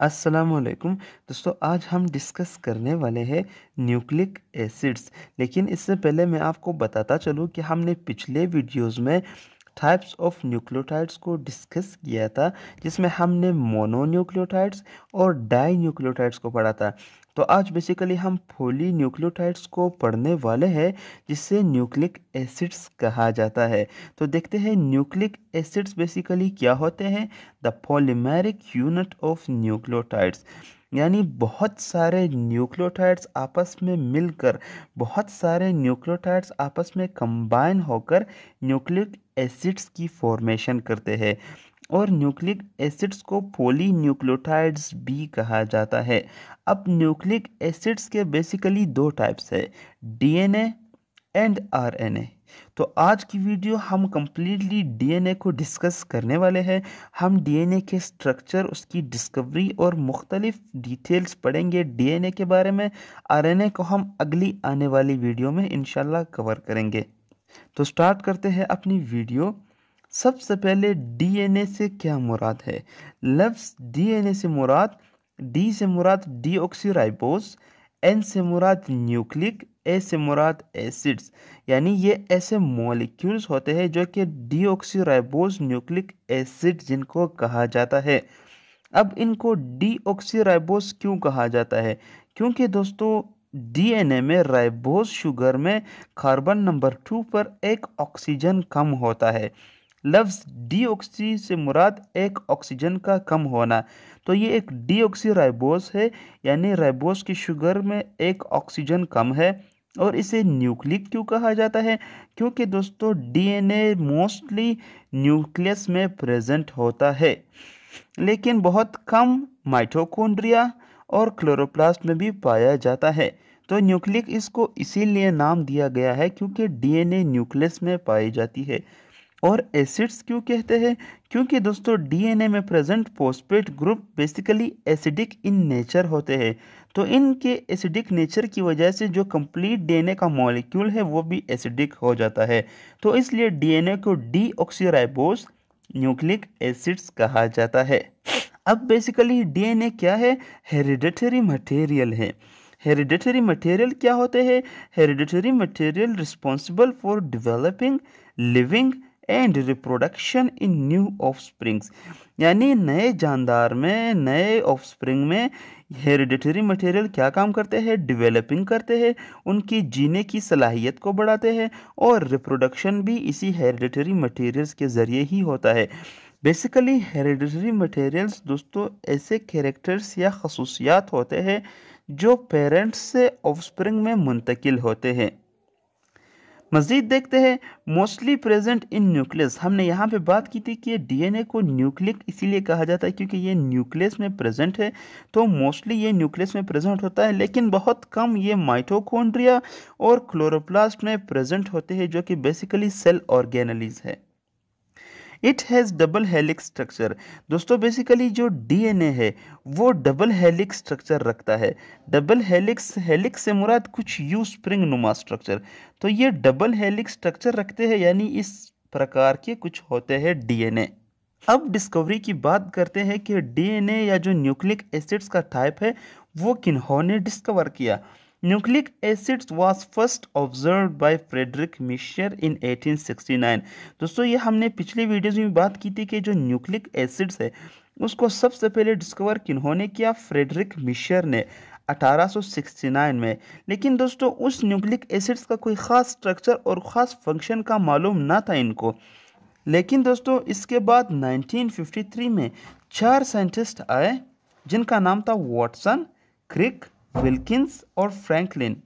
अस्सलामुअलैकुम दोस्तों, आज हम डिस्कस करने वाले हैं न्यूक्लिक एसिड्स। लेकिन इससे पहले मैं आपको बताता चलूँ कि हमने पिछले वीडियोस में टाइप्स ऑफ न्यूक्लियोटाइड्स को डिस्कस किया था, जिसमें हमने मोनोन्यूक्लियोटाइड्स और डाई न्यूक्लियोटाइड्स को पढ़ा था। तो आज बेसिकली हम पॉली न्यूक्लियोटाइड्स को पढ़ने वाले हैं, जिससे न्यूक्लिक एसिड्स कहा जाता है। तो देखते हैं न्यूक्लिक एसिड्स बेसिकली क्या होते हैं। The polymeric unit of nucleotides, यानी बहुत सारे न्यूक्लियोटाइड्स आपस में मिलकर, बहुत सारे न्यूक्लियोटाइड्स आपस में कंबाइन होकर न्यूक्लिक एसिड्स की फॉर्मेशन करते हैं। और न्यूक्लिक एसिड्स को पॉली न्यूक्लियोटाइड्स भी कहा जाता है। अब न्यूक्लिक एसिड्स के बेसिकली दो टाइप्स है, डीएनए एंड आरएनए। तो आज की वीडियो हम कम्प्लीटली डीएनए को डिस्कस करने वाले हैं। हम डीएनए के स्ट्रक्चर, उसकी डिस्कवरी और मुख्तलिफ डिटेल्स पढ़ेंगे डीएनए के बारे में। आरएनए को हम अगली आने वाली वीडियो में इंशाल्लाह कवर करेंगे। तो स्टार्ट करते हैं अपनी वीडियो। सबसे पहले डीएनए से क्या मुराद है। लफ्ज़ डीएनए से मुराद, डी से मुराद डीऑक्सीराइबोस, एन से मुराद न्यूक्लिक, ए से मुराद एसिड्स। यानी ये ऐसे मॉलिक्यूल्स होते हैं जो कि डीऑक्सीराइबोस न्यूक्लिक एसिड जिनको कहा जाता है। अब इनको डीऑक्सीराइबोस क्यों कहा जाता है? क्योंकि दोस्तों डीएनए में राइबोस शुगर में कार्बन नंबर 2 पर एक ऑक्सीजन कम होता है। लफ्ज़ डीऑक्सी से मुराद एक ऑक्सीजन का कम होना। तो ये एक डीऑक्सीराइबोस है, यानी राइबोस की शुगर में एक ऑक्सीजन कम है। और इसे न्यूक्लिक क्यों कहा जाता है? क्योंकि दोस्तों डीएनए मोस्टली न्यूक्लियस में प्रेजेंट होता है, लेकिन बहुत कम माइटोकॉन्ड्रिया और क्लोरोप्लास्ट में भी पाया जाता है। तो न्यूक्लिक इसको इसीलिए नाम दिया गया है क्योंकि डीएनए न्यूक्लियस में पाई जाती है। और एसिड्स क्यों कहते हैं? क्योंकि दोस्तों डीएनए में present phosphate group basically acidic in nature होते हैं। तो इनके एसिडिक नेचर की वजह से जो कंप्लीट डीएनए का मॉलिक्यूल है वो भी एसिडिक हो जाता है। तो इसलिए डीएनए को डीऑक्सीराइबोस न्यूक्लिक एसिड्स कहा जाता है। अब बेसिकली डीएनए क्या है? हेरिडिटरी मटेरियल है। हेरिडिटरी मटेरियल क्या होते हैं? Hereditary material responsible for developing, living and reproduction in new offsprings. यानी नए जानदार में, नए ऑफस्प्रिंग में हेरिडिटरी मटेरियल क्या काम करते हैं? डेवलपिंग करते हैं, उनकी जीने की सलाहियत को बढ़ाते हैं, और रिप्रोडक्शन भी इसी हेरिडिटरी मटेरियल्स के ज़रिए ही होता है। बेसिकली हेरिडिटरी मटेरियल्स दोस्तों ऐसे कैरेक्टर्स या खसूसियात होते हैं जो पेरेंट्स से ऑफस्प्रिंग में मुंतकिल होते हैं। मज़ीद देखते हैं, मोस्टली प्रेजेंट इन न्यूक्लियस। हमने यहाँ पे बात की थी कि डीएनए को न्यूक्लिक इसीलिए कहा जाता है क्योंकि ये न्यूक्लियस में प्रेजेंट है। तो मोस्टली ये न्यूक्लियस में प्रेजेंट होता है, लेकिन बहुत कम ये माइटोकॉन्ड्रिया और क्लोरोप्लास्ट में प्रेजेंट होते हैं, जो कि बेसिकली सेल ऑर्गेनेलीज है। It has double helix structure. दोस्तों बेसिकली जो डीएनए है वो डबल हेलिक्स स्ट्रक्चर रखता है। डबल हेलिक्स, हेलिक्स से मुराद कुछ यू स्प्रिंग नुमा स्ट्रक्चर। तो ये डबल हेलिक्स स्ट्रक्चर रखते हैं, यानी इस प्रकार के कुछ होते हैं डीएनए। अब डिस्कवरी की बात करते हैं कि डीएनए या जो न्यूक्लिक एसिड्स का टाइप है वो किन्होंने डिस्कवर किया। Nucleic acids was first observed by Friedrich Miescher in 1869। दोस्तों ये हमने पिछली वीडियोस में बात की थी कि जो न्यूक्लिक एसिड्स है उसको सबसे पहले डिस्कवर किन्होंने किया? फ्रेडरिक मिशर ने 1869 में। लेकिन दोस्तों उस न्यूक्लिक एसिड्स का कोई ख़ास स्ट्रक्चर और ख़ास फंक्शन का मालूम ना था इनको। लेकिन दोस्तों इसके बाद 1953 में 4 साइंटिस्ट आए जिनका नाम था वॉटसन, क्रिक, विल्किंस और फ्रैंकलिन।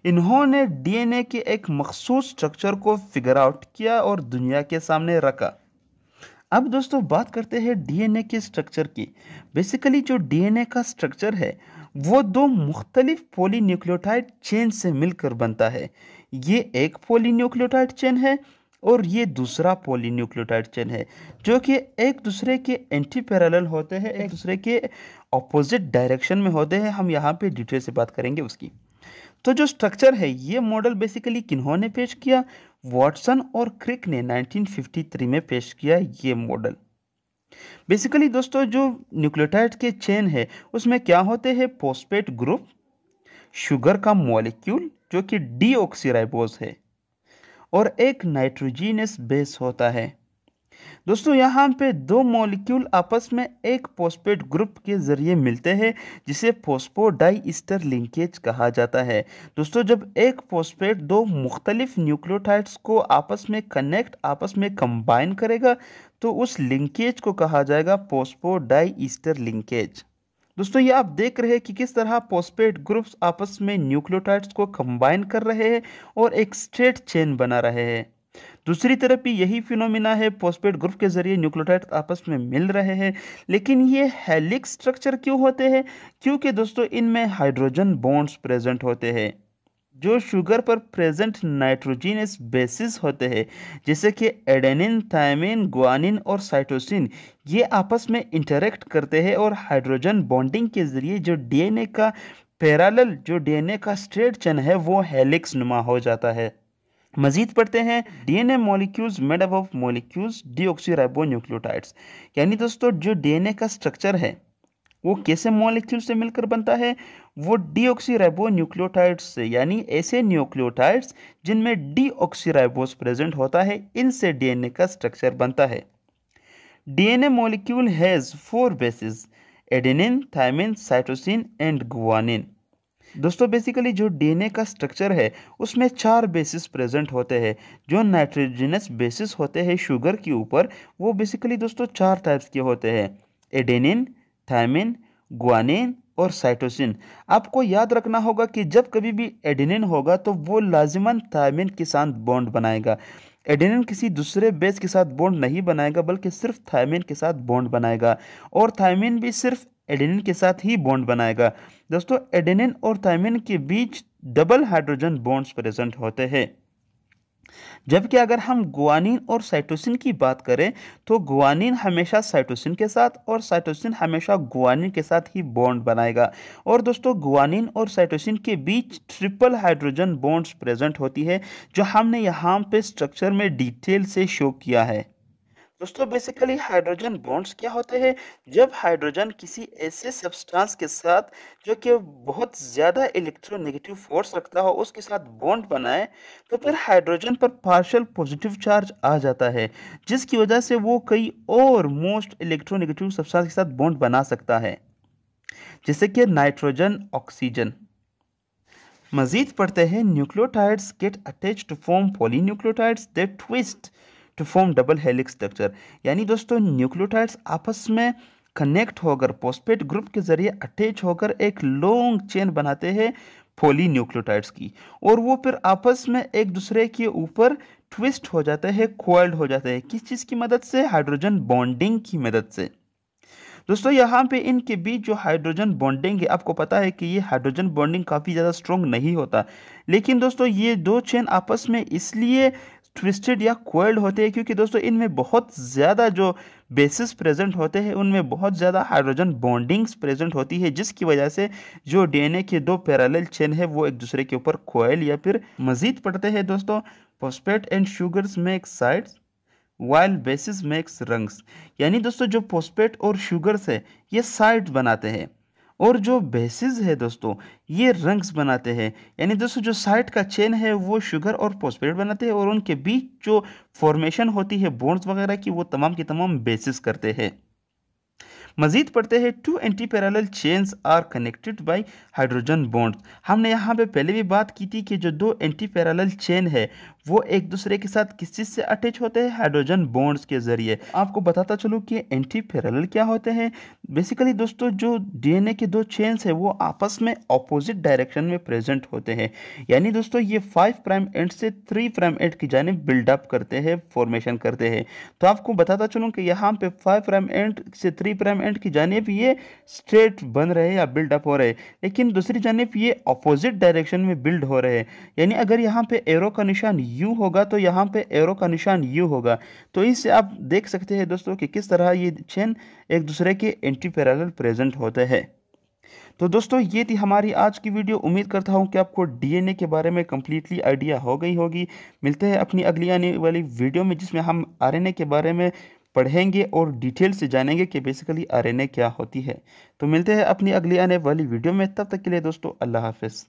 इन्होंने डीएनए के एक मखसूस स्ट्रक्चर को फिगर आउट किया और दुनिया के सामने रखा। अब दोस्तों बात करते हैं डीएनए के स्ट्रक्चर की। बेसिकली जो डीएनए का स्ट्रक्चर है वो दो मुख्तलिफ पॉलीन्यूक्लियोटाइड चेन से मिलकर बनता है। ये एक पॉलीन्यूक्लियोटाइड चेन है और ये दूसरा पॉलीन्यूक्लियोटाइड चेन है, जो कि एक दूसरे के एंटी पैरेलल होते हैं, एक दूसरे के ऑपोजिट डायरेक्शन में होते हैं। हम यहाँ पे डिटेल से बात करेंगे उसकी। तो जो स्ट्रक्चर है ये मॉडल बेसिकली किन्होंने पेश किया? वॉटसन और क्रिक ने 1953 में पेश किया ये मॉडल। बेसिकली दोस्तों जो न्यूक्लियोटाइड के चेन है उसमें क्या होते हैं, फॉस्फेट ग्रुप, शुगर का मॉलिक्यूल जो कि डीऑक्सीराइबोज है, और एक नाइट्रोजीनस बेस होता है। दोस्तों यहाँ पे दो मॉलिक्यूल आपस में एक फॉस्फेट ग्रुप के जरिए मिलते हैं जिसे फॉस्फोडाइस्टर लिंकेज कहा जाता है। दोस्तों जब एक फॉस्फेट दो मुख्तलिफ न्यूक्लियोटाइड्स को आपस में कनेक्ट, आपस में कंबाइन करेगा तो उस लिंकेज को कहा जाएगा फॉस्फोडाइस्टर लिंकेज। दोस्तों ये आप देख रहे हैं कि किस तरह फॉस्फेट ग्रुप्स आपस में न्यूक्लियोटाइड्स को कंबाइन कर रहे हैं और एक स्ट्रेट चेन बना रहे हैं। दूसरी तरफ भी यही फिनोमिना है, फॉस्फेट ग्रुप के जरिए न्यूक्लियोटाइड आपस में मिल रहे हैं, लेकिन ये हेलिक्स स्ट्रक्चर क्यों होते हैं? क्योंकि दोस्तों इनमें हाइड्रोजन बॉन्ड्स प्रेजेंट होते हैं जो शुगर पर प्रेजेंट नाइट्रोजीनस बेसिस होते हैं, जैसे कि एडेनिन, थायमिन, गुआनिन और साइटोसिन, ये आपस में इंटरेक्ट करते हैं और हाइड्रोजन बॉन्डिंग के जरिए जो डीएनए का पैरेलल, जो डीएनए का स्ट्रेट चेन है वो हेलिक्स नुमा हो जाता है। मजीद पढ़ते हैं, DNA molecules made up of molecules deoxyribonucleotides. यानी दोस्तों जो डीएनए का स्ट्रक्चर है वो कैसे मॉलिक्यूल से मिलकर बनता है? वो डीऑक्सीराइबोन्यूक्लियोटाइड्स से, यानी ऐसे न्यूक्लियोटाइड्स जिनमें डीऑक्सीराइबोस प्रेजेंट होता है, इनसे डीएनए का स्ट्रक्चर बनता है। DNA molecule has 4 bases, adenine, thymine, cytosine and guanine. दोस्तों बेसिकली जो डीएनए का स्ट्रक्चर है उसमें 4 बेसिस प्रेजेंट होते हैं। जो नाइट्रोजनस बेसिस होते हैं शुगर के ऊपर, वो बेसिकली दोस्तों 4 टाइप्स के होते हैं, एडेनिन, थायमिन, गुआनिन और साइटोसिन। आपको याद रखना होगा कि जब कभी भी एडेनिन होगा तो वो लाजिमन थायमिन के साथ बॉन्ड बनाएगा। एडेनिन किसी दूसरे बेस के साथ बॉन्ड नहीं बनाएगा बल्कि सिर्फ थायमिन के साथ बॉन्ड बनाएगा, और थायमिन भी सिर्फ एडेनिन के साथ ही बॉन्ड बनाएगा। दोस्तों एडेनिन और थायमिन के बीच डबल हाइड्रोजन बॉन्ड्स प्रेजेंट होते हैं। जबकि अगर हम गुआनिन और साइटोसिन की बात करें तो गुआनिन हमेशा साइटोसिन के साथ और साइटोसिन हमेशा गुआनिन के साथ ही बॉन्ड बनाएगा। और दोस्तों गुआनिन और साइटोसिन के बीच ट्रिपल हाइड्रोजन बॉन्ड्स प्रेजेंट होती है, जो हमने यहाँ पे स्ट्रक्चर में डिटेल से शो किया है। दोस्तों बेसिकली हाइड्रोजन बॉन्ड्स क्या होते हैं? जब हाइड्रोजन किसी ऐसे सब्सटेंस के साथ जो कि बहुत ज़्यादा इलेक्ट्रोनेगेटिव फोर्स रखता हो उसके साथ बॉन्ड बनाए तो फिर हाइड्रोजन पर पार्शियल पॉजिटिव चार्ज आ जाता है, जिसकी वजह से वो कई और मोस्ट इलेक्ट्रोनेगेटिव सब्सटेंस के साथ बॉन्ड बना सकता है, जैसे कि नाइट्रोजन, ऑक्सीजन। मजीद पढ़ते हैं, nucleotides get attach to form polynucleotides that twist to form double helix structure. यानी दोस्तों न्यूक्लियोटाइड्स आपस में कनेक्ट होकर फॉस्फेट ग्रुप के जरिए अटैच होकर एक लॉन्ग चेन बनाते हैं पॉलीन्यूक्लियोटाइड्स की, और वो फिर आपस में एक दूसरे के ऊपर ट्विस्ट हो जाते हैं, कोइल्ड हो जाते हैं। किस चीज़ की मदद से? हाइड्रोजन बॉन्डिंग की मदद से। दोस्तों यहाँ पे इनके बीच जो हाइड्रोजन बॉन्डिंग है, आपको पता है कि ये हाइड्रोजन बॉन्डिंग काफ़ी ज़्यादा स्ट्रॉन्ग नहीं होता, लेकिन दोस्तों ये दो चेन आपस में इसलिए ट्विस्टेड या कोइल्ड होते हैं क्योंकि दोस्तों इनमें बहुत ज़्यादा जो बेसिस प्रेजेंट होते हैं उनमें बहुत ज़्यादा हाइड्रोजन बॉन्डिंग्स प्रेजेंट होती है, जिसकी वजह से जो डीएनए के दो पैरेलल चेन है वो एक दूसरे के ऊपर कोइल या फिर मजीद पड़ते हैं। दोस्तों phosphate and sugars make sides while basis makes rungs. यानी दोस्तों जो फॉस्फेट और शुगर्स है ये साइड्स बनाते हैं और जो बेसिस है दोस्तों ये रंग्स बनाते हैं। यानी दोस्तों जो साइड का चेन है वो शुगर और फॉस्फेट बनाते हैं और उनके बीच जो फॉर्मेशन होती है बॉन्ड्स वगैरह की वो तमाम की तमाम बेसिस करते हैं। मजीद पढ़ते हैं, two anti parallel chains are connected by hydrogen bonds. हमने यहाँ पे पहले भी बात की थी कि जो दो एंटी पैरेलल चेन है वो एक दूसरे के साथ किस चीज़ से अटैच होते हैं? हाइड्रोजन बॉन्ड्स के जरिए। आपको बताता चलूँ कि एंटी पैरेलल क्या होते हैं। बेसिकली दोस्तों जो डीएनए के दो चेन्स है वो आपस में ऑपोजिट डायरेक्शन में प्रेजेंट होते हैं। यानी दोस्तों ये 5 प्राइम एंड से 3 प्राइम एंड की जानिब बिल्डअप करते हैं, फॉर्मेशन करते हैं। तो आपको बताता चलूँ कि यहाँ पे 5 प्राइम एंड से 3 प्राइम एंड की जानिब ये स्ट्रेट बन रहे हैं या बिल्डअप हो रहे हैं, लेकिन दूसरी जानिब ये ऑपोजिट डायरेक्शन में बिल्ड हो रहे हैं। यानी अगर यहाँ पे एरो का निशान यू होगा तो यहाँ पे एरो का निशान यू होगा। तो इससे आप देख सकते हैं दोस्तों कि किस तरह ये चेन एक दूसरे के एंटी पैरेलल प्रेजेंट होते हैं। तो दोस्तों ये थी हमारी आज की वीडियो। उम्मीद करता हूँ कि आपको डीएनए के बारे में कम्प्लीटली आइडिया हो गई होगी। मिलते हैं अपनी अगली आने वाली वीडियो में जिसमें हम आरएनए के बारे में पढ़ेंगे और डिटेल से जानेंगे कि बेसिकली आरएनए क्या होती है। तो मिलते हैं अपनी अगली आने वाली वीडियो में, तब तक के लिए दोस्तों अल्लाह हाफिज़।